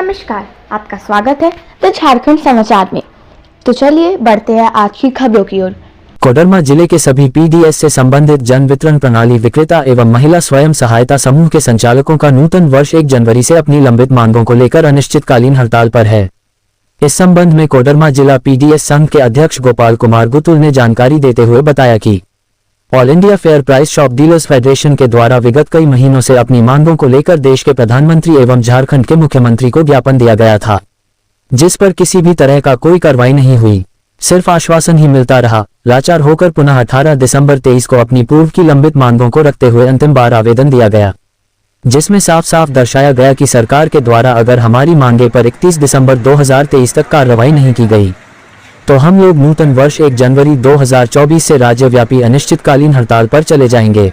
नमस्कार, आपका स्वागत है द झारखंड समाचार में। तो चलिए बढ़ते हैं आज की खबरों की ओर। कोडरमा जिले के सभी पीडीएस से संबंधित जन वितरण प्रणाली विक्रेता एवं महिला स्वयं सहायता समूह के संचालकों का नूतन वर्ष 1 जनवरी से अपनी लंबित मांगों को लेकर अनिश्चितकालीन हड़ताल पर है। इस संबंध में कोडरमा जिला पीडीएस संघ के अध्यक्ष गोपाल कुमार गुतुल ने जानकारी देते हुए बताया कि all India fair price shop dealers federation के द्वारा विगत कई महीनों से अपनी मांगों को लेकर देश के प्रधानमंत्री एवं झारखंड के मुख्यमंत्री को ज्ञापन दिया गया था, जिस पर किसी भी तरह का कोई कार्रवाई नहीं हुई, सिर्फ आश्वासन ही मिलता रहा। लाचार होकर पुनः 18 दिसंबर 23 को अपनी पूर्व की लंबित मांगों को रखते हुए अंतिम बार आवेदन दिया गया, जिसमें साफ साफ दर्शाया गया कि सरकार के द्वारा अगर हमारी मांगे पर 31 दिसंबर 2023 तक कार्रवाई नहीं की गई तो हम लोग नूतन वर्ष 1 जनवरी 2024 से राज्यव्यापी अनिश्चितकालीन हड़ताल पर चले जाएंगे।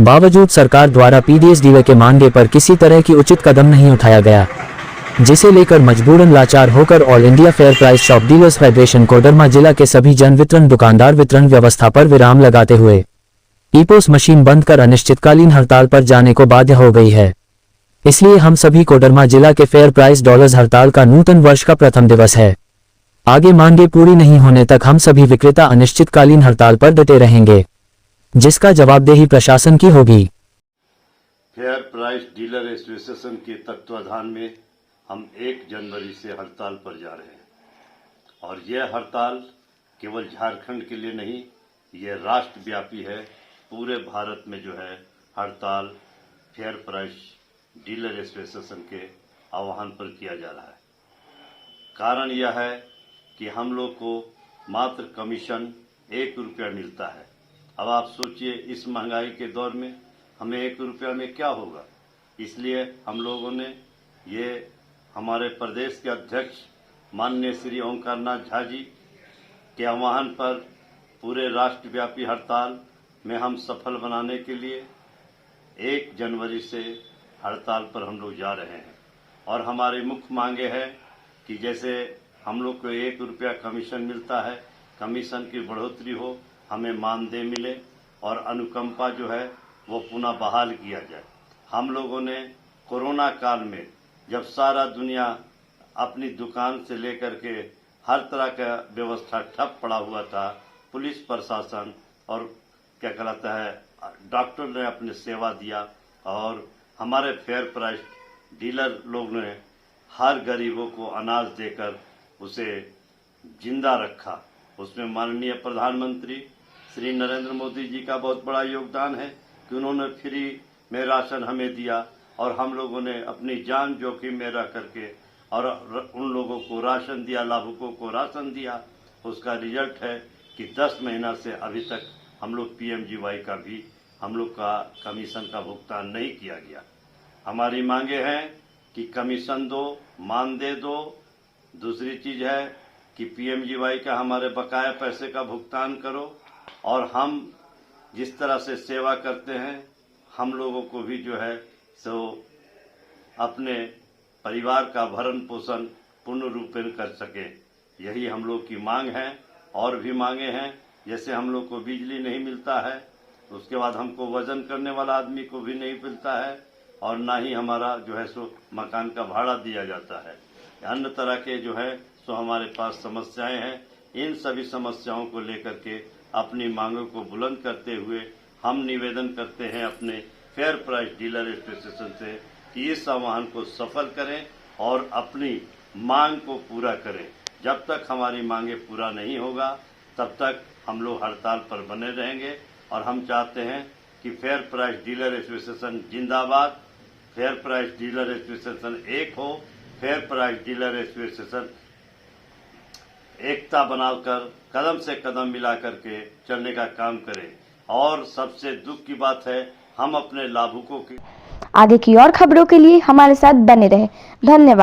बावजूद सरकार द्वारा पीडीएस डीलर के मांगे पर किसी तरह की उचित कदम नहीं उठाया गया, जिसे लेकर मजबूरन लाचार होकर all India fair price shop dealers federation Koderma जिला के सभी जन वितरण दुकानदार वितरण व्यवस्था पर विराम लगाते हुए ईपोस मशीन बंद कर अनिश्चितकालीन हड़ताल पर जाने को बाध्य हो गई है। इसलिए हम सभी कोडरमा जिला के फेयर प्राइस डॉलर्स हड़ताल का नूतन वर्ष का प्रथम दिवस है। आगे मांगे पूरी नहीं होने तक हम सभी विक्रेता अनिश्चितकालीन हड़ताल पर डटे रहेंगे, जिसका जवाबदेही प्रशासन की होगी। फेयर प्राइस डीलर एसोसिएशन के तत्वाधान में हम 1 जनवरी से हड़ताल पर जा रहे हैं और यह हड़ताल केवल झारखंड के लिए नहीं, यह राष्ट्रव्यापी है। पूरे भारत में जो है हड़ताल फेयर प्राइस डीलर एसोसिएशन के आह्वान पर किया जा रहा है। कारण यह है कि हम लोग को मात्र कमीशन 1 रुपया मिलता है। अब आप सोचिए, इस महंगाई के दौर में हमें 1 रुपया में क्या होगा। इसलिए हम लोगों ने ये हमारे प्रदेश के अध्यक्ष माननीय श्री ओंकारनाथ झा जी के आह्वान पर पूरे राष्ट्रव्यापी हड़ताल में हम सफल बनाने के लिए 1 जनवरी से हड़ताल पर हम लोग जा रहे हैं। और हमारी मुख्य मांगे है कि जैसे हम लोग को 1 रुपया कमीशन मिलता है, कमीशन की बढ़ोतरी हो, हमें मानदेय मिले और अनुकंपा जो है वो पुनः बहाल किया जाए। हम लोगों ने कोरोना काल में जब सारा दुनिया अपनी दुकान से लेकर के हर तरह का व्यवस्था ठप पड़ा हुआ था, पुलिस प्रशासन और क्या कहलाता है डॉक्टर ने अपनी सेवा दिया और हमारे फेयर प्राइस डीलर लोग ने हर गरीबों को अनाज देकर उसे जिंदा रखा। उसमें माननीय प्रधानमंत्री श्री नरेंद्र मोदी जी का बहुत बड़ा योगदान है कि उन्होंने फ्री में राशन हमें दिया और हम लोगों ने अपनी जान जोखिम में रख करके और उन लोगों को राशन दिया, लाभुकों को राशन दिया। उसका रिजल्ट है कि 10 महीना से अभी तक हम लोग पीएमजीवाई का भी हम लोग का कमीशन का भुगतान नहीं किया गया। हमारी मांगे हैं कि कमीशन दो, मानदेय दो। दूसरी चीज है कि पीएमजीवाई का हमारे बकाया पैसे का भुगतान करो और हम जिस तरह से सेवा करते हैं हम लोगों को भी जो है सो अपने परिवार का भरण पोषण पूर्ण रूप में कर सके। यही हम लोग की मांग है। और भी मांगे हैं, जैसे हम लोग को बिजली नहीं मिलता है, उसके बाद हमको वजन करने वाला आदमी को भी नहीं मिलता है और ना ही हमारा जो है सो मकान का भाड़ा दिया जाता है। अन्य तरह के जो है सो हमारे पास समस्याएं हैं। इन सभी समस्याओं को लेकर के अपनी मांगों को बुलंद करते हुए हम निवेदन करते हैं अपने फेयर प्राइस डीलर एसोसिएशन से कि इस आह्वान को सफल करें और अपनी मांग को पूरा करें। जब तक हमारी मांगे पूरा नहीं होगा तब तक हम लोग हड़ताल पर बने रहेंगे और हम चाहते हैं कि फेयर प्राइस डीलर एसोसिएशन जिंदाबाद, फेयर प्राइस डीलर एसोसिएशन एक हो, फेयर प्राइस डीलर एसोसिएशन एकता बनाकर कदम से कदम मिला करके चलने का काम करे। और सबसे दुख की बात है, हम अपने लाभुकों की आगे की और खबरों के लिए हमारे साथ बने रहे। धन्यवाद।